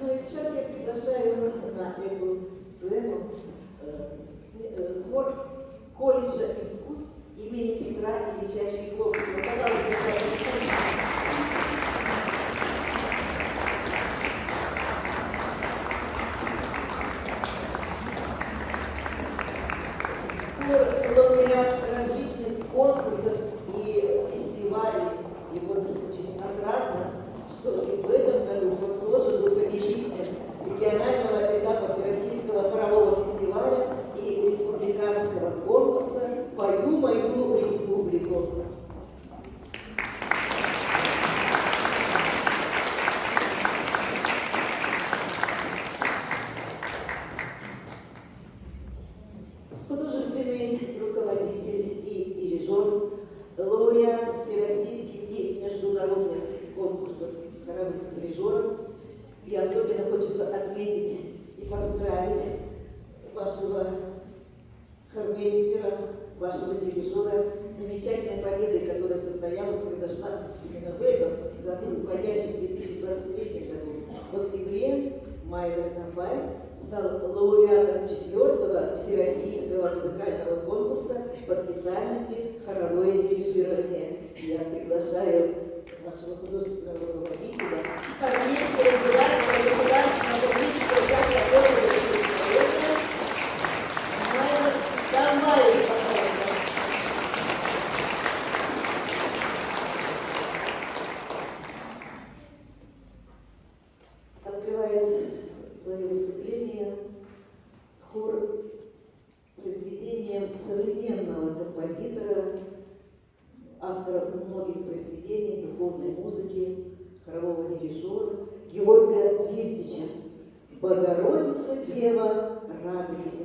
Ну и сейчас я приглашаю на эту сцену хор колледжа искусств имени Петра Ильича Чайковского. Пожалуйста, лауреат различных конкурсов и фестивалей. И вот очень отрадно, что и в этом году он тоже был победителем регионального этапа Всероссийского хорового фестиваля и республиканского конкурса «Пою мою республику». Художественный руководитель и дирижер, лауреат всероссийских и международных конкурсов хоровых дирижеров. И особенно хочется отметить и поздравить вашего хормейстера, вашего дирижера замечательной победой, которая произошла именно в этом году, уходящем 2023 году. В октябре Майя Тамбаев стал лауреатом 4-го Всероссийского музыкального конкурса по специальности хоровое дирижирование. Я приглашаю нашего художественного руководителя, Армейского государственного публичного театра Майя Тамбаев. Открывает свое выступление хор произведением современного композитора, автора многих произведений духовной музыки, хорового дирижера Георга Вильдича. «Богородица, Дева, радуйся».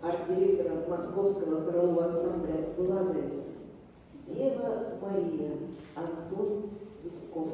Арт-директора Московского хорового ансамбля «Гладовец». «Дева Мария», Антон Висков.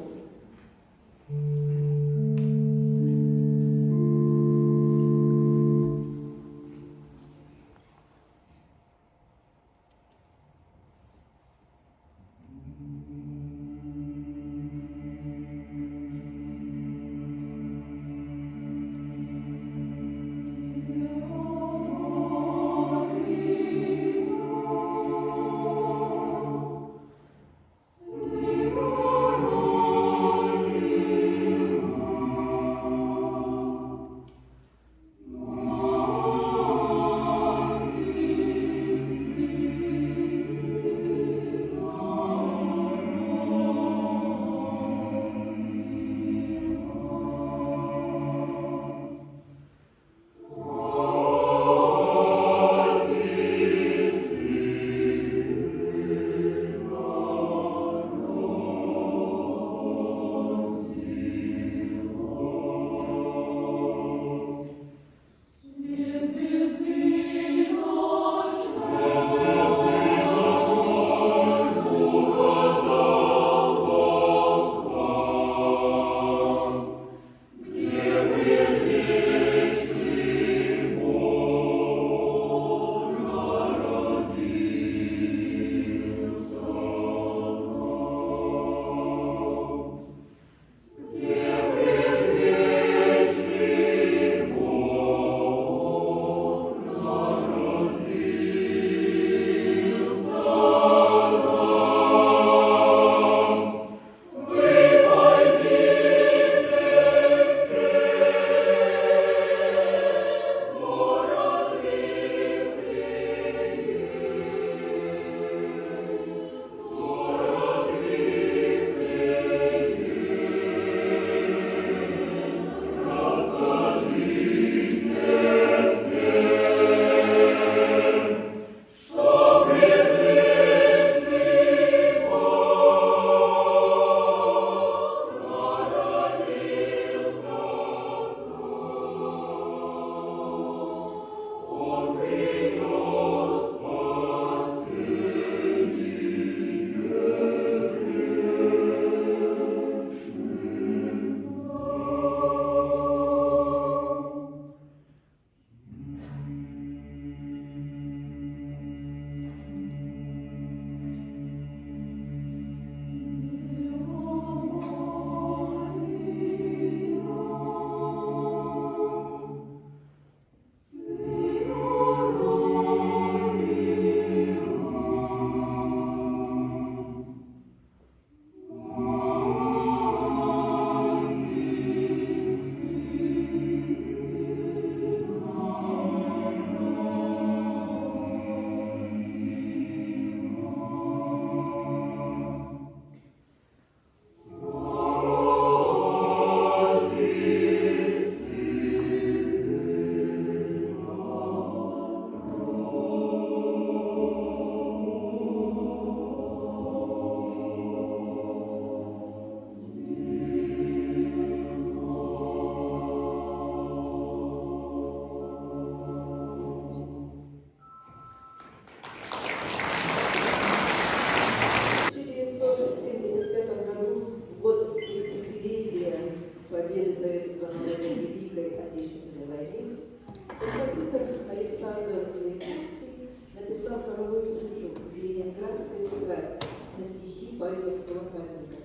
цикл «Ленинградская тетрадь» на стихи поэтов-блокадников.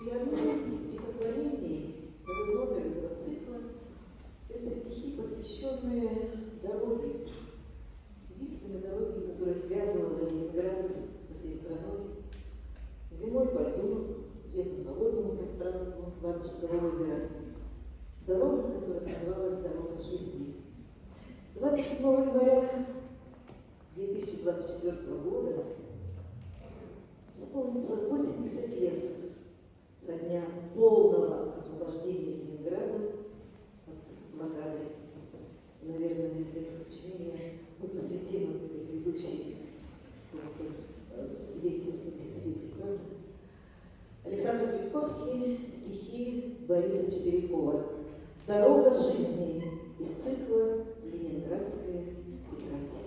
И одно из стихотворений, второй номер этого цикла, это стихи, посвященные дороге, единственной дороге, которая связывала Ленинград со всей страной. Зимой по льду, летом по водному пространству Ладожского озера. Дорога, которая называлась «Дорога жизни». 27 января 2024 года исполнится 80 лет со дня полного освобождения Ленинграда от блокады. Наверное, это сочинение мы посвятим этой ведущей деятельности десятилетия, правда? Александр Филипповский, стихи Бориса Четверякова. «Дорога жизни» из цикла «Ленинградская тетрадь».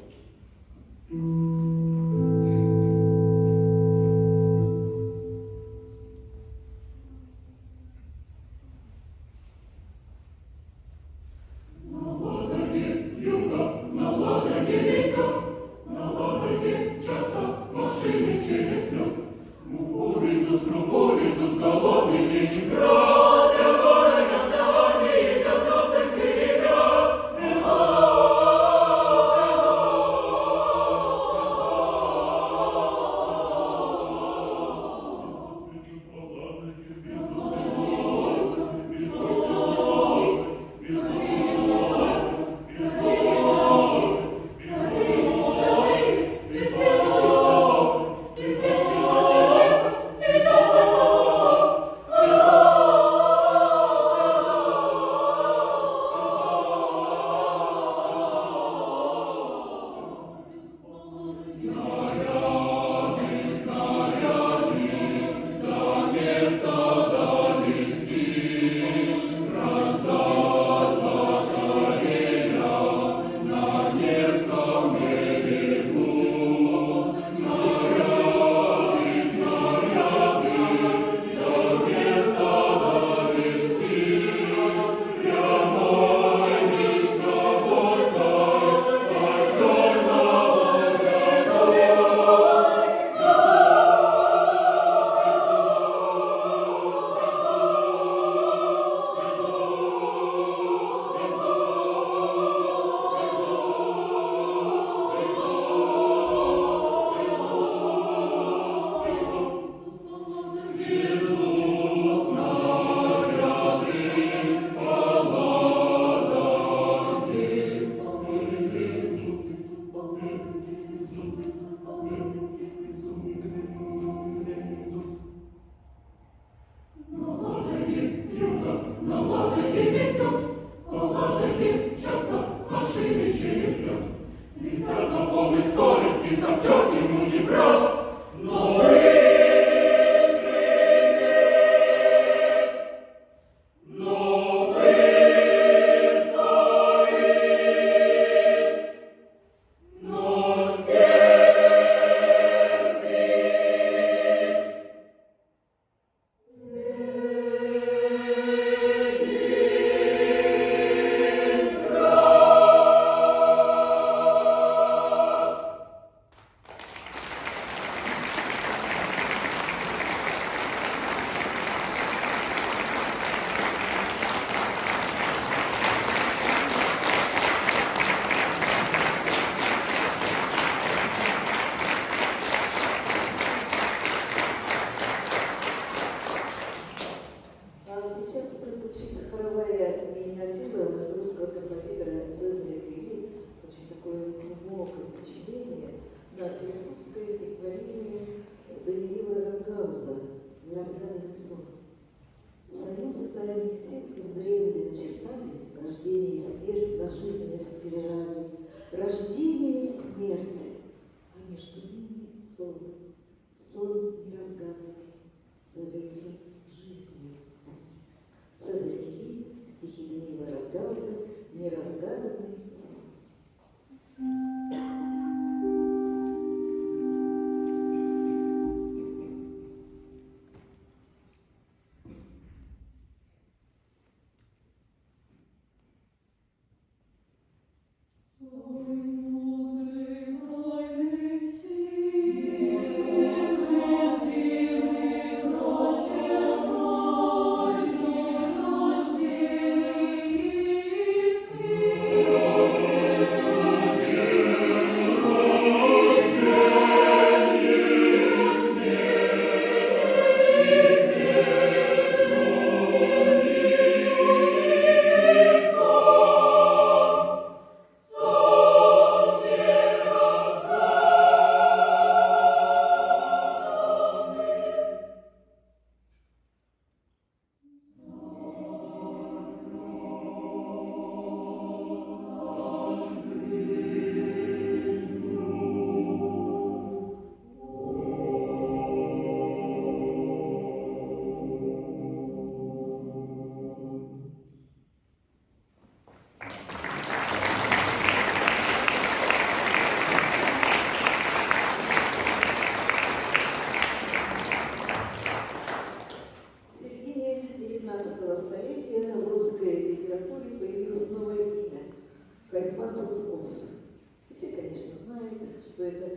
Неразгаданный сон.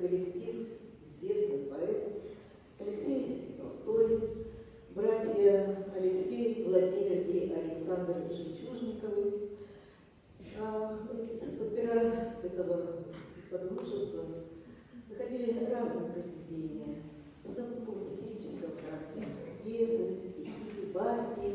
коллектив известных поэтов: Алексей Толстой, братья Алексей, Владимир и Александр Жемчужниковы. Из опера этого содружества выходили разные произведения, в основном такого сатирического характера, пьесы, стихи, басни.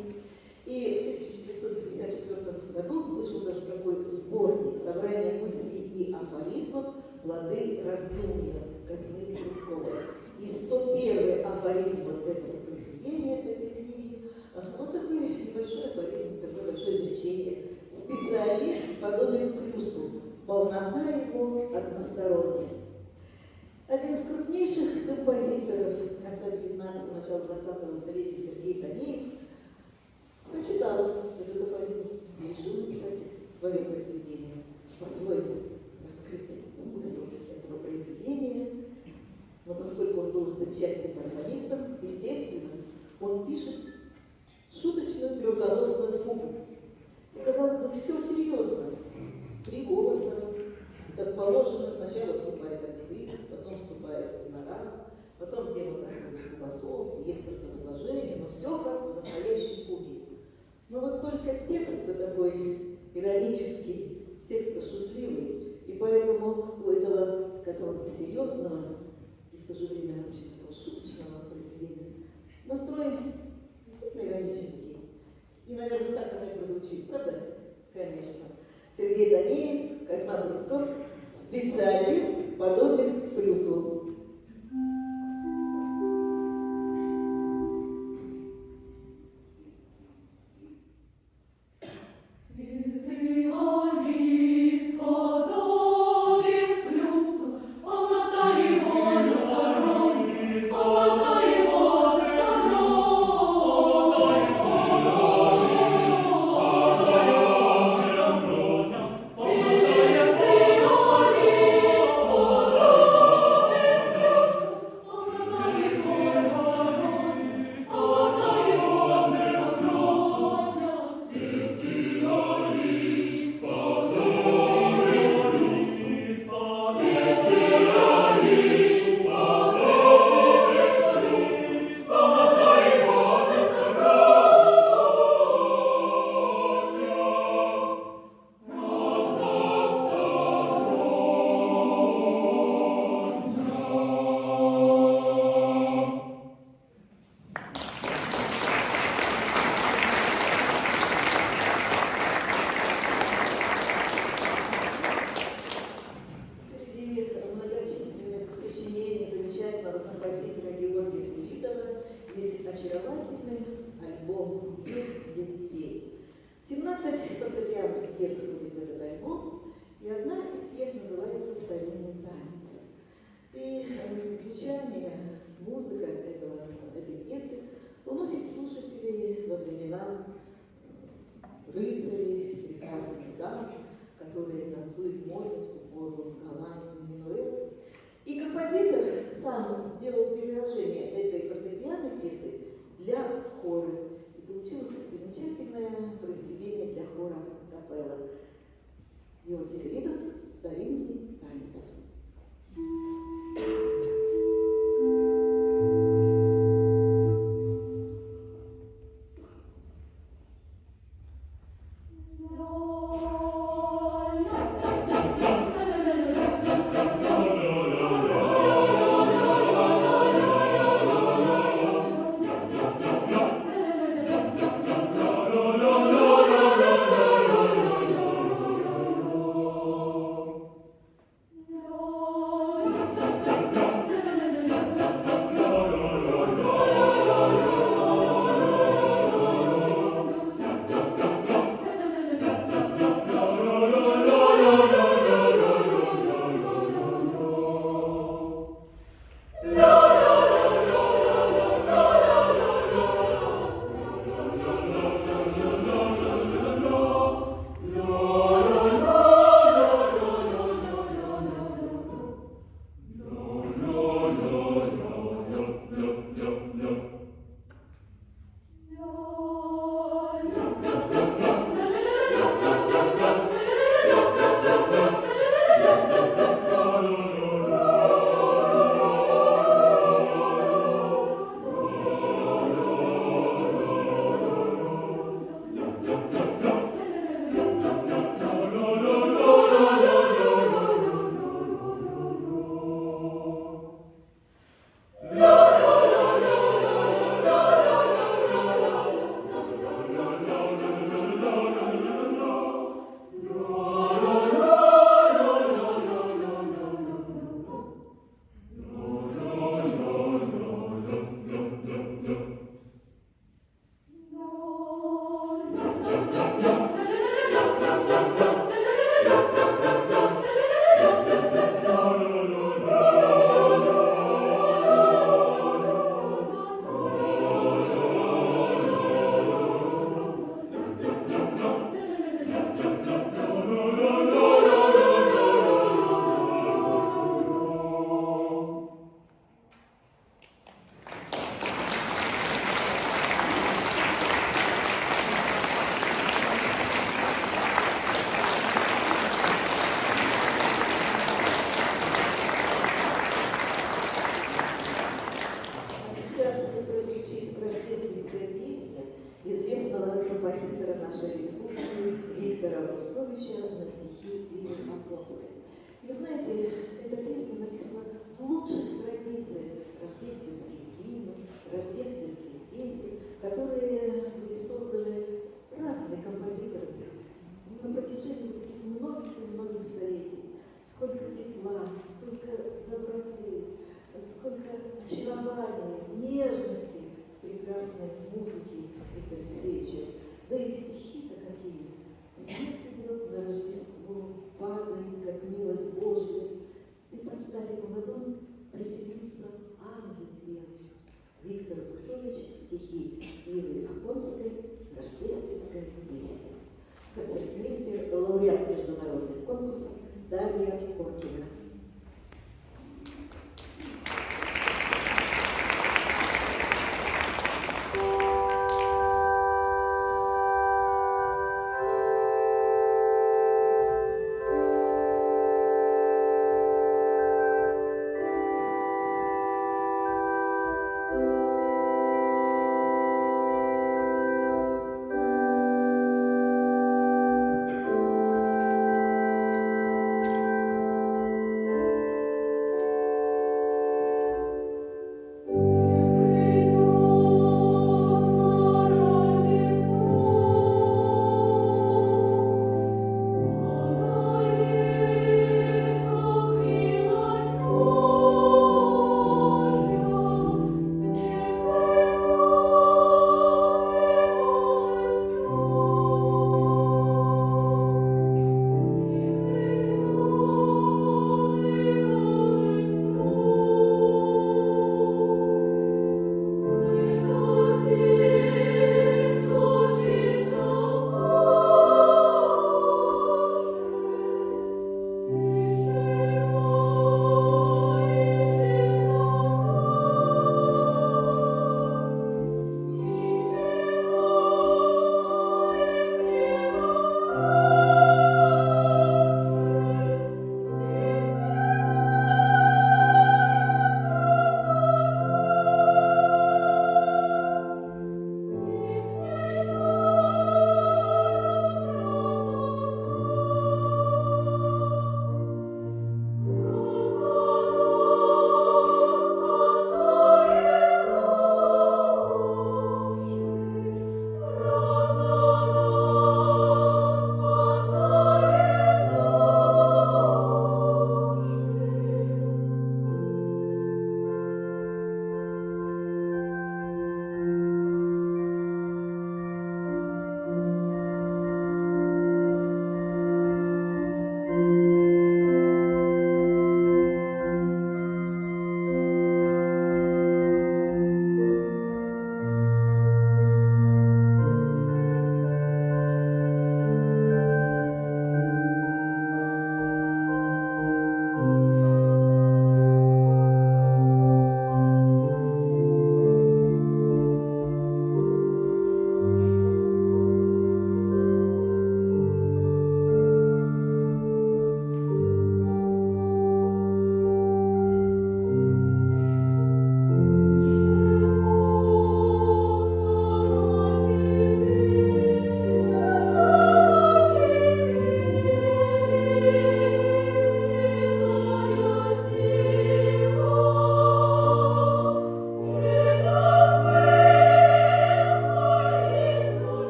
И в 1954 году вышел даже какой-то сборник собрания мыслей и афоризмов «Плоды раздумья» Казимира Крюкова. И 101 афоризм вот этого произведения, этой книги, вот такой небольшой афоризм, такое большое изречение. Специалист подобен флюсу, полнота его односторонняя. Один из крупнейших композиторов конца 19-го, начала 20-го столетия Сергей Танеев прочитал этот афоризм и решил написать свое произведение, по-своему раскрыть смысл этого произведения. Но поскольку он был замечательным органистом, естественно, он пишет шуточную трехголосную фугу. И, казалось бы, все серьезно. 3 голоса, как положено, сначала вступает один, потом вступает гонорар, потом тема проходит у басов, есть противосложение, но все как в настоящей фуге. Но вот только текст такой иронический, текст шутливый, и поэтому у этого, казалось бы, серьезного и в то же время очень такого шуточного произведения настрой действительно иронический. И, наверное, так оно и прозвучит, правда? Конечно. Сергей Танеев, Козьма Прутков, специалист подобен флюсу.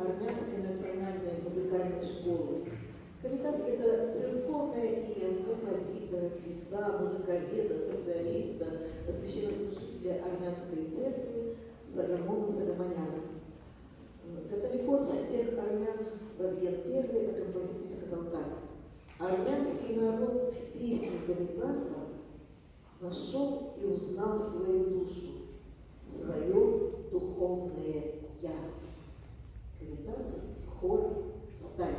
Армянской национальной музыкальной школы. Кавитас – это церковное имя композитора, певца, музыковеда, фольклориста, священнослужителя армянской церкви Сагамона Сагаманяна. Католикос всех армян Вазген I о композиторе сказал так: «Армянский народ в песне Кавитаса нашел и узнал свою душу, свое духовное «я». Кавитас, хор, встань.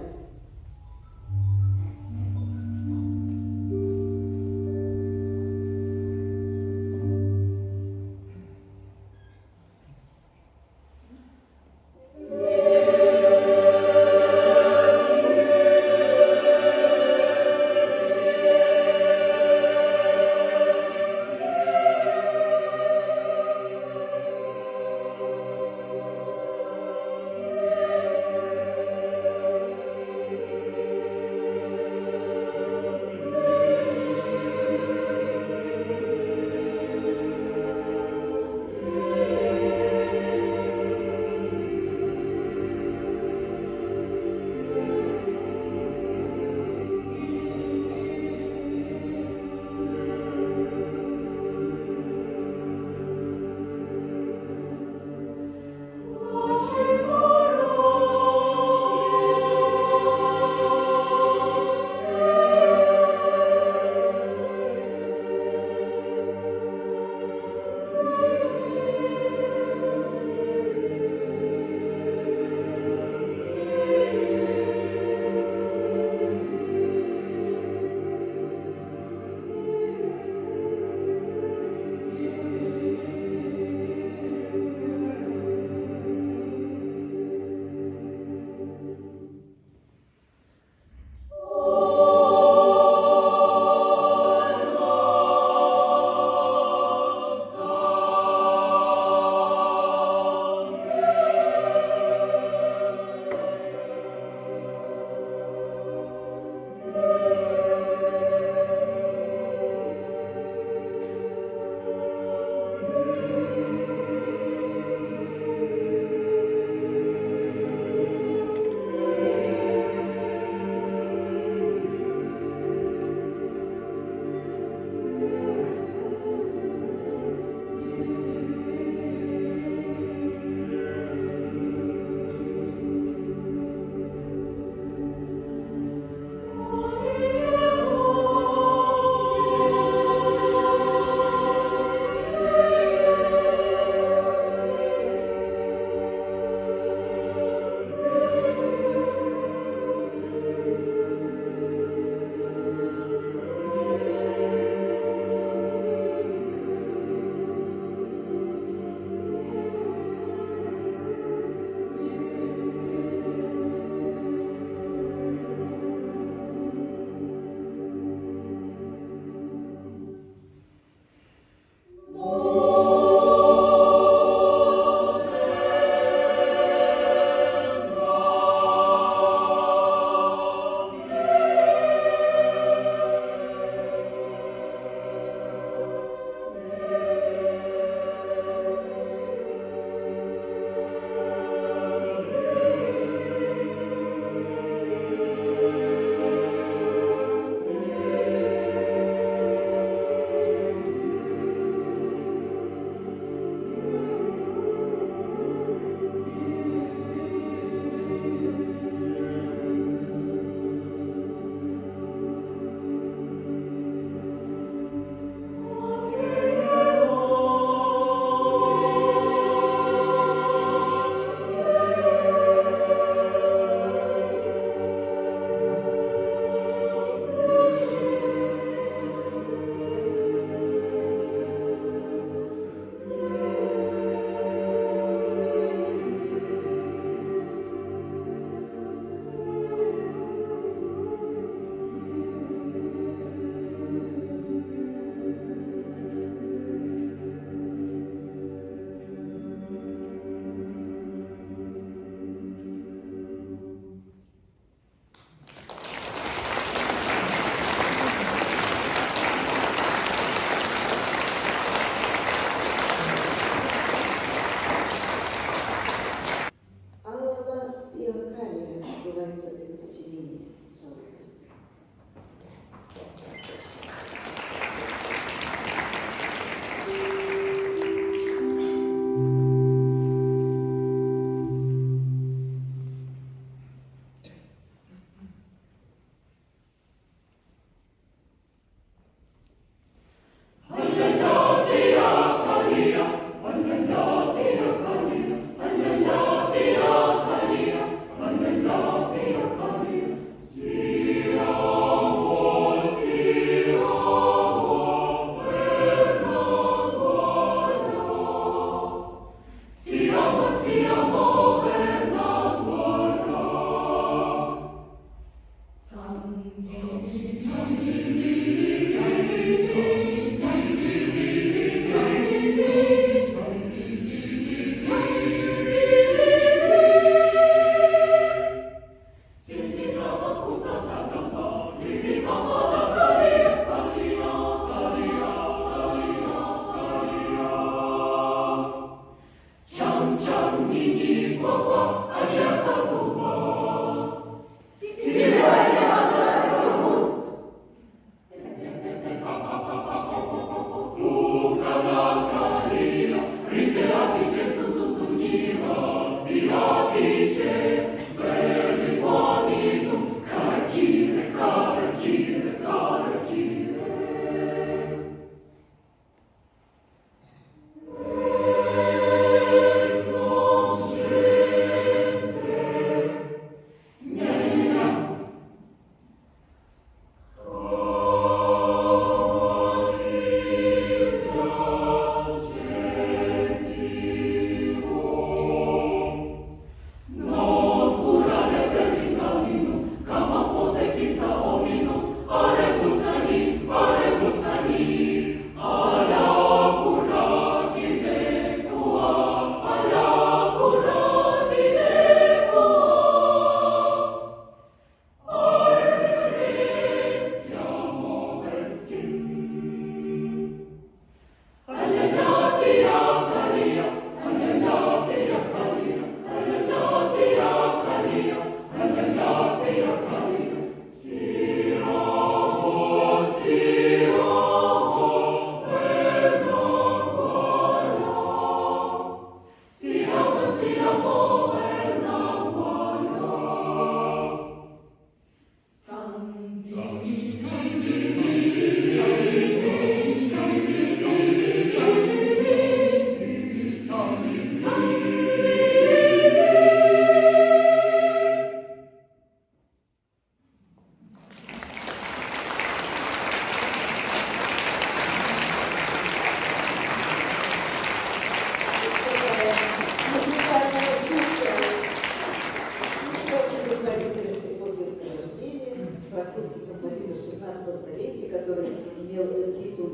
французский композитор 16 столетия, который имел титул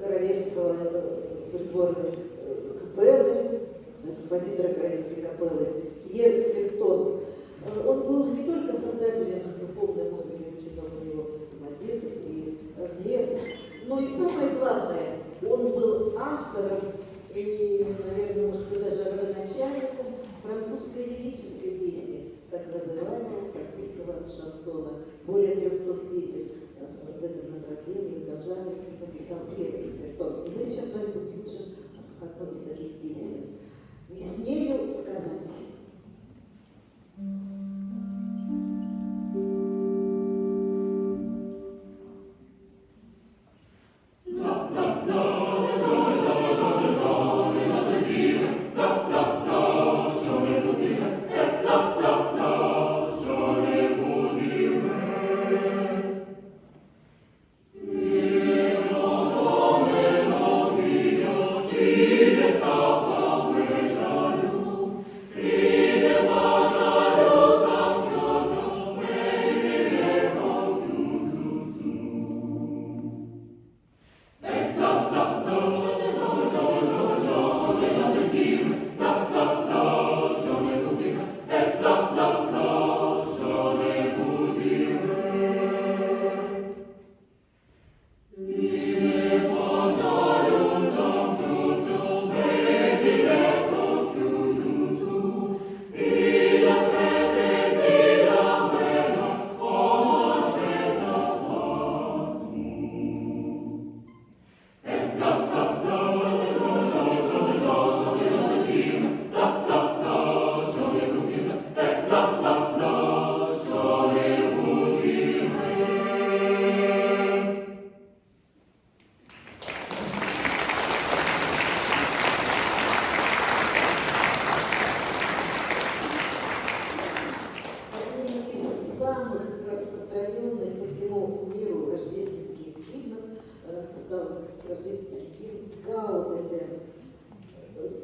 королевского придворной капеллы, композитора королевской капеллы Пьер Свертон. Он был не только создателем духовной музыки, очень много у него мотивов и пьес, но и самое главное, он был автором и, наверное, можно сказать, даже родоначальником французской лирической песни, так называемого французского шансона. Более 300 песен в этом направлении, в этом жанре написал Пьер Свертон. И мы сейчас с вами услышим одну из таких песен. «Не смею сказать».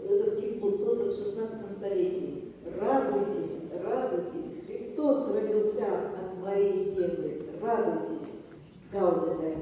Этот гимн был создан в 16 столетии. Радуйтесь, радуйтесь, Христос родился от Марии Девы. Радуйтесь, Гаудете.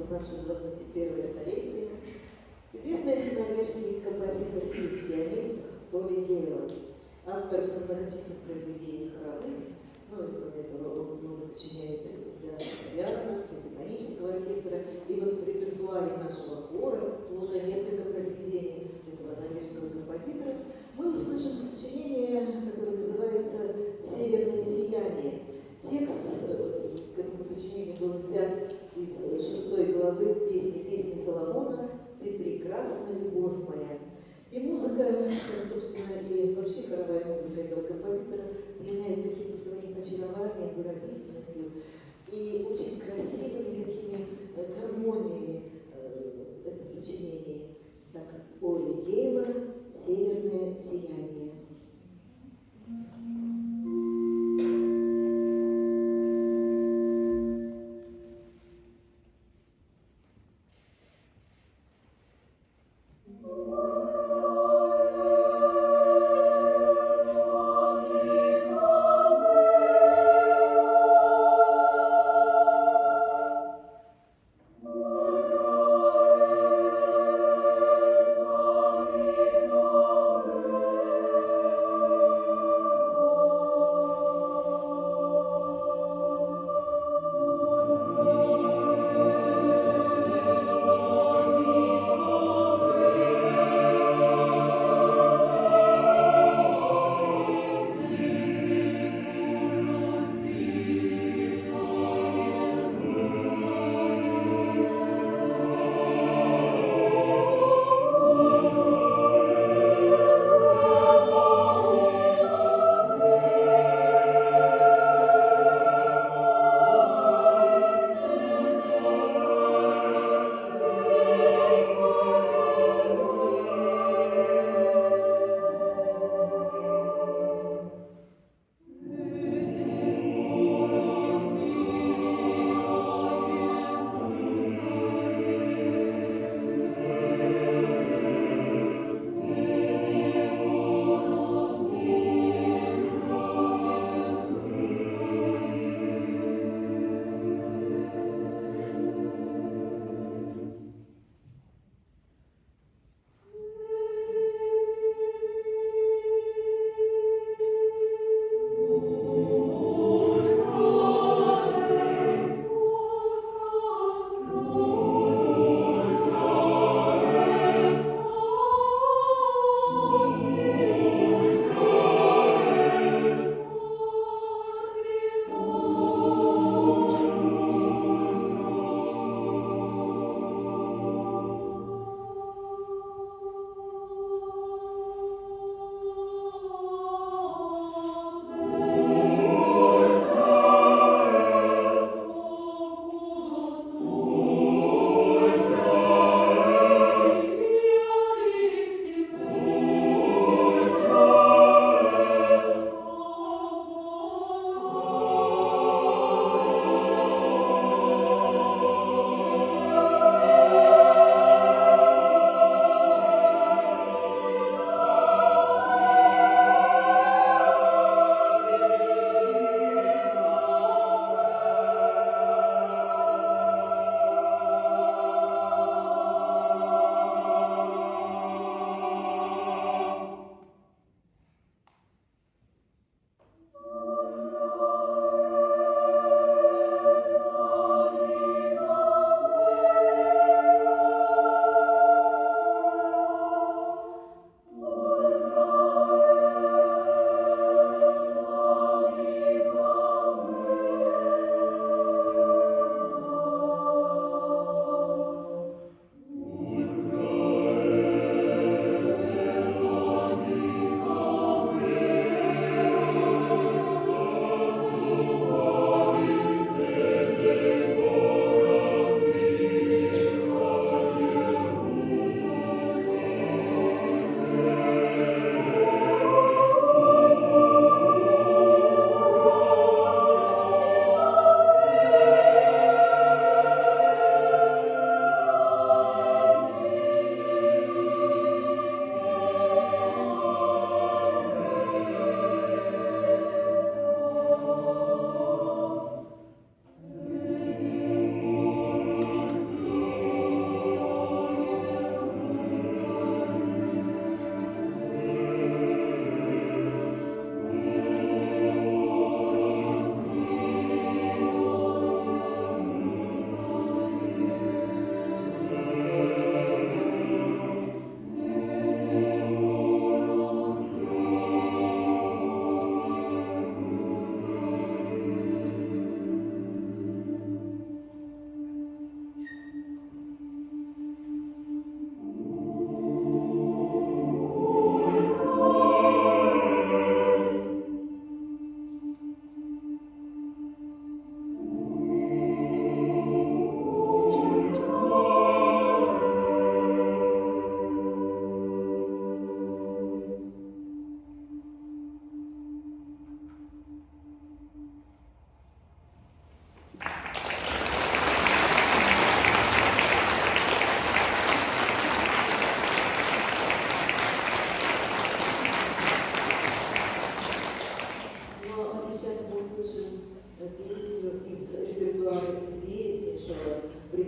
Наше 21 столетие, известный норвежский композитор и пианист Оли Гейла, автор многочисленных произведений хоровых, ну и кроме того, он много сочиняет для фортепиано, для симфонических Мы услышим сочинение, которое называется «Северное сияние». Текст к этому сочинению был взят из 6 главы песни Соломона «Ты прекрасна, любовь моя». И музыка, собственно, и вообще хоровая музыка этого композитора пленяет каким-то своим очарованием, выразительностью и очень красивыми такими гармониями в этом сочинении. Так, Оли Гейлор «Северное сияние».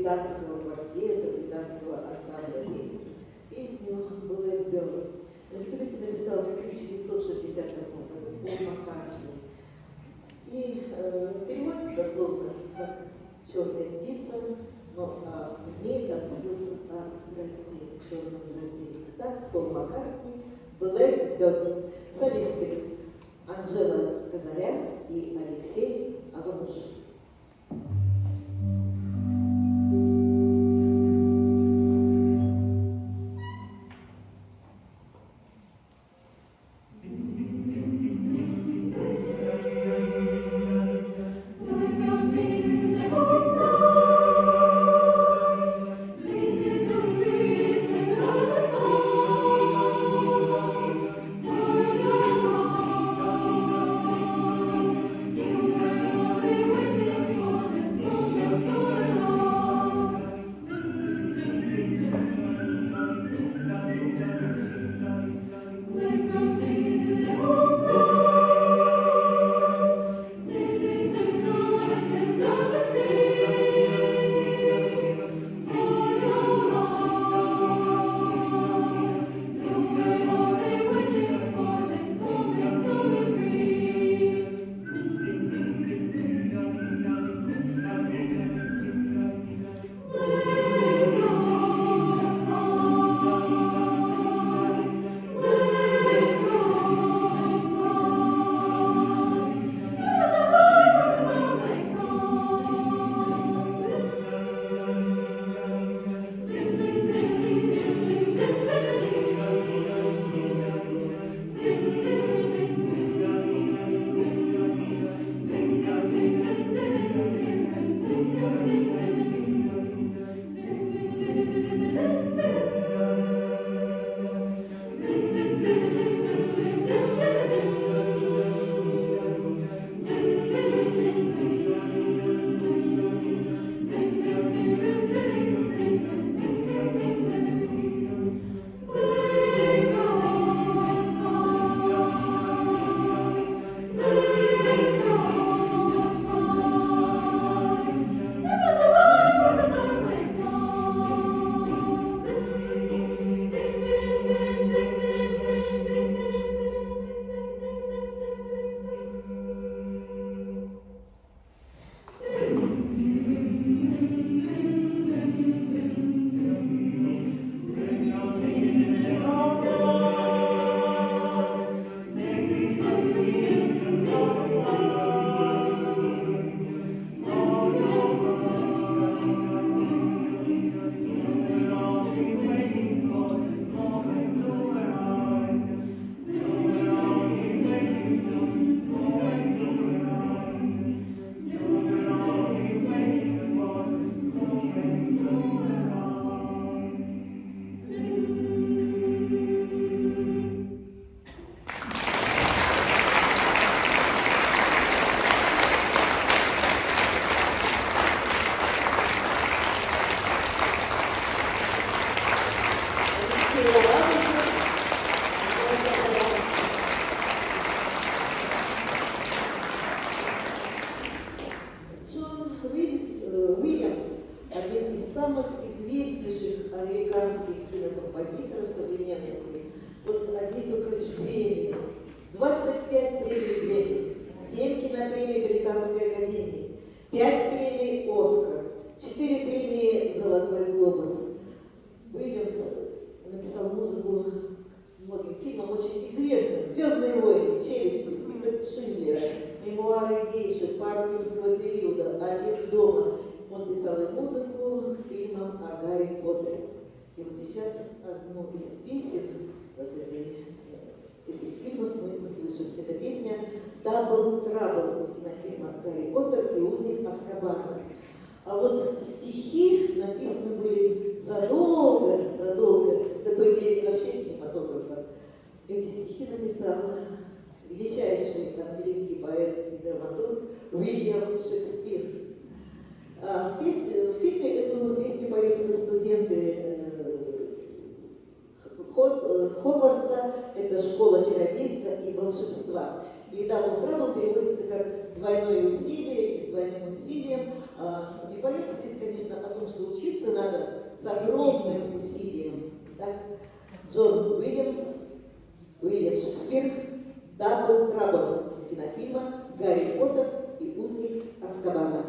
британского квартета, британского ансамбля «Битлз» песню «Blackbird». Эту песню написал в 1968 году Пол Маккартни. И переводится дословно как «черная птица», но в ней там поется о дрозде, черном дрозде. Так, Пол Маккартни, «Blackbird». Солисты Анжела Казарян и Алексей Аванушев. А вот стихи написаны были задолго до появления вообще кинематографа. Эти стихи написал величайший английский поэт и драматург Уильям Шекспир. В фильме эту песню поют студенты Хогвартса, это школа чародейства и волшебства. И Double Trouble переводится как двойное усилие, двойным усилием. Не поется здесь, конечно, о том, что учиться надо с огромным усилием. Так? Джон Уильям Шекспир, Дабл Трабл из кинофильма «Гарри Поттер и узник Азкабана».